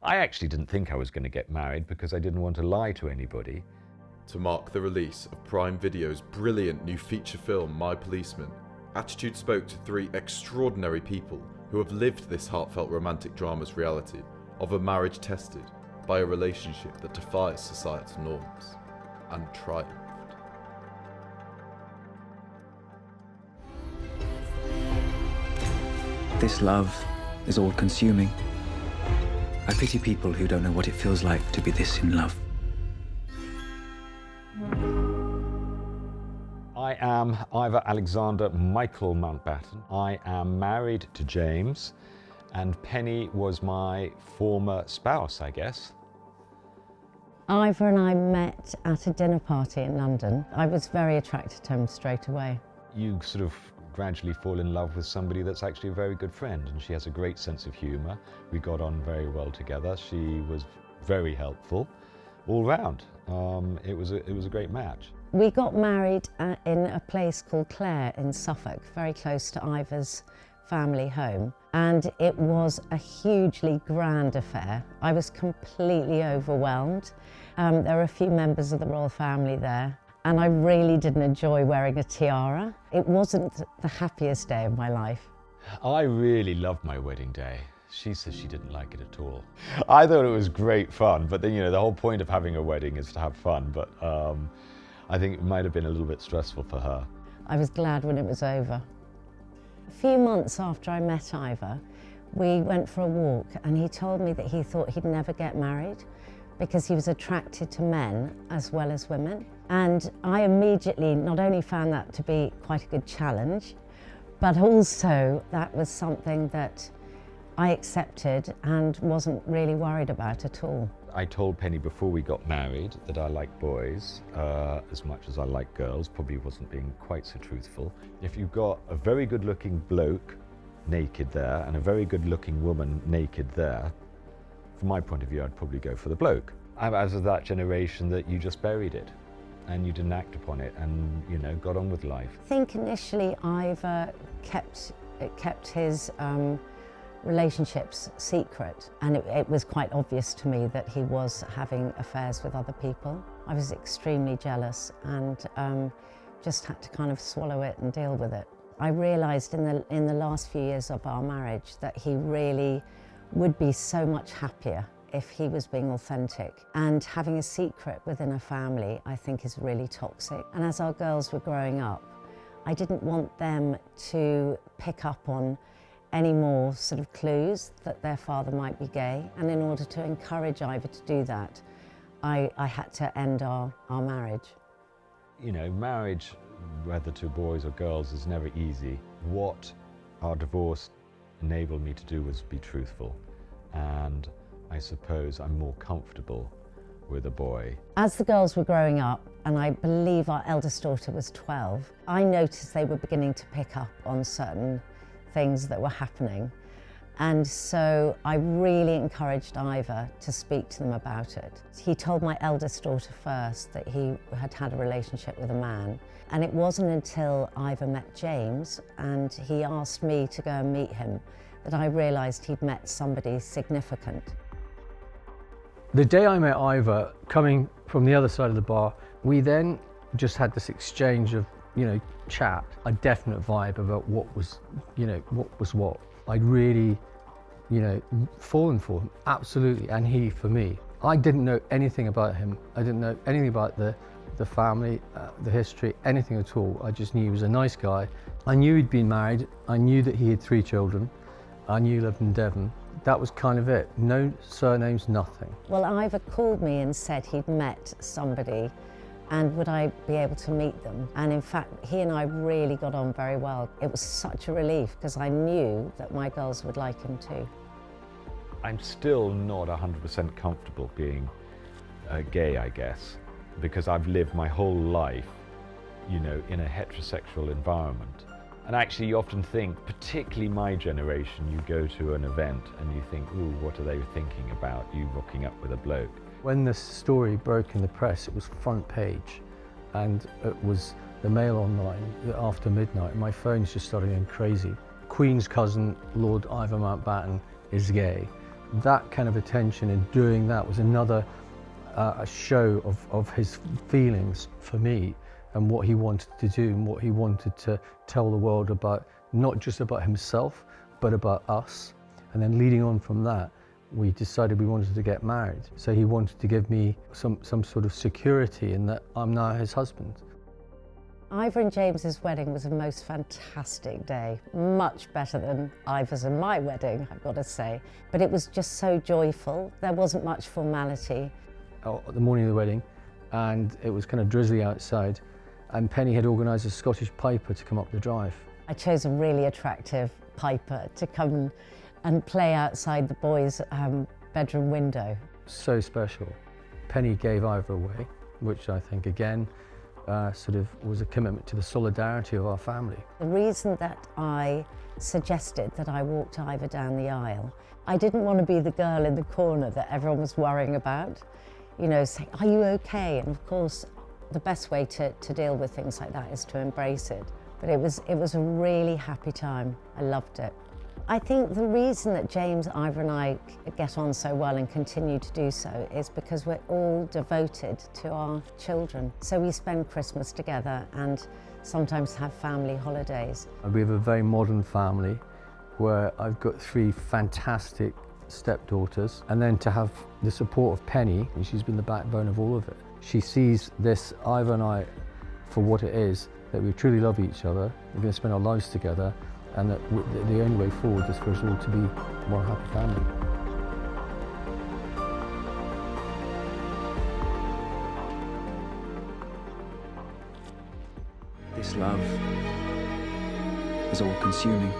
I actually didn't think I was going to get married because I didn't want to lie to anybody. To mark the release of Prime Video's brilliant new feature film, My Policeman, Attitude spoke to 3 extraordinary people who have lived this heartfelt romantic drama's reality of a marriage tested by a relationship that defies societal norms and triumphed. This love is all-consuming. I pity people who don't know what it feels like to be this in love. I am Ivar Alexander Michael Mountbatten. I am married to James, and Penny was my former spouse, I guess. Ivar and I met at a dinner party in London. I was very attracted to him straight away. You sort of gradually fall in love with somebody that's actually a very good friend, and she has a great sense of humour. We got on very well together. She was very helpful all round. It was a great match. We got married in a place called Clare in Suffolk, very close to Ivar's family home, and it was a hugely grand affair. I was completely overwhelmed. There were a few members of the royal family there, and I really didn't enjoy wearing a tiara. It wasn't the happiest day of my life. I really loved my wedding day. She says she didn't like it at all. I thought it was great fun, but then, you know, the whole point of having a wedding is to have fun, but I think it might have been a little bit stressful for her. I was glad when it was over. A few months after I met Ivar, we went for a walk, and he told me that he thought he'd never get married because he was attracted to men as well as women. And I immediately not only found that to be quite a good challenge, but also that was something that I accepted and wasn't really worried about at all. I told Penny before we got married that I like boys as much as I like girls. Probably wasn't being quite so truthful. If you've got a very good looking bloke naked there and a very good looking woman naked there, from my point of view, I'd probably go for the bloke. I was of that generation that you just buried it and you didn't act upon it and, you know, got on with life. I think initially Ivar kept his relationships secret, and it was quite obvious to me that he was having affairs with other people. I was extremely jealous and just had to kind of swallow it and deal with it. I realised in the last few years of our marriage that he really would be so much happier if he was being authentic. And having a secret within a family, I think, is really toxic. And as our girls were growing up, I didn't want them to pick up on any more sort of clues that their father might be gay. And in order to encourage Ivar to do that, I had to end our marriage. You know, marriage, whether to boys or girls, is never easy. What our divorce enabled me to do was be truthful. And I suppose I'm more comfortable with a boy. As the girls were growing up, and I believe our eldest daughter was 12, I noticed they were beginning to pick up on certain things that were happening. And so I really encouraged Ivar to speak to them about it. He told my eldest daughter first that he had had a relationship with a man. And it wasn't until Ivar met James and he asked me to go and meet him that I realised he'd met somebody significant. The day I met Ivar, coming from the other side of the bar, we then just had this exchange of, you know, chat, a definite vibe about what was, you know, what was what. I'd really, you know, fallen for him, absolutely, and he for me. I didn't know anything about him. I didn't know anything about the family, the history, anything at all. I just knew he was a nice guy. I knew he'd been married. I knew that he had 3 children. I knew he lived in Devon. That was kind of it. No surnames, nothing. Well, Ivar called me and said he'd met somebody and would I be able to meet them? And in fact, he and I really got on very well. It was such a relief because I knew that my girls would like him too. I'm still not 100% comfortable being gay, I guess, because I've lived my whole life, you know, in a heterosexual environment. And actually you often think, particularly my generation, you go to an event and you think, ooh, what are they thinking about you rocking up with a bloke? When this story broke in the press, it was front page, and it was the Mail Online after midnight, and my phone's just started going crazy. Queen's cousin, Lord Ivar Mountbatten, is gay. that kind of attention and doing that was another a show of his feelings for me and what he wanted to do and what he wanted to tell the world about, not just about himself, but about us. And then leading on from that, we decided we wanted to get married. So he wanted to give me some sort of security in that I'm now his husband. Ivor and James's wedding was a most fantastic day, much better than Ivor's and my wedding, I've got to say. But it was just so joyful. There wasn't much formality. The morning of the wedding, and it was kind of drizzly outside, and Penny had organised a Scottish piper to come up the drive. I chose a really attractive piper to come and play outside the boys' bedroom window. So special. Penny gave Ivor away, which I think again sort of was a commitment to the solidarity of our family. The reason that I suggested that I walked Ivor down the aisle, I didn't want to be the girl in the corner that everyone was worrying about, you know, saying, are you okay? And of course, the best way to deal with things like that is to embrace it. But it was a really happy time. I loved it. I think the reason that James, Ivor and I get on so well and continue to do so is because we're all devoted to our children. So we spend Christmas together and sometimes have family holidays. We have a very modern family where I've got 3 fantastic stepdaughters, and then to have the support of Penny, and she's been the backbone of all of it. She sees this, Ivor and I, for what it is, that we truly love each other, we're going to spend our lives together, and that the only way forward is for us all to be one happy family. This love is all-consuming.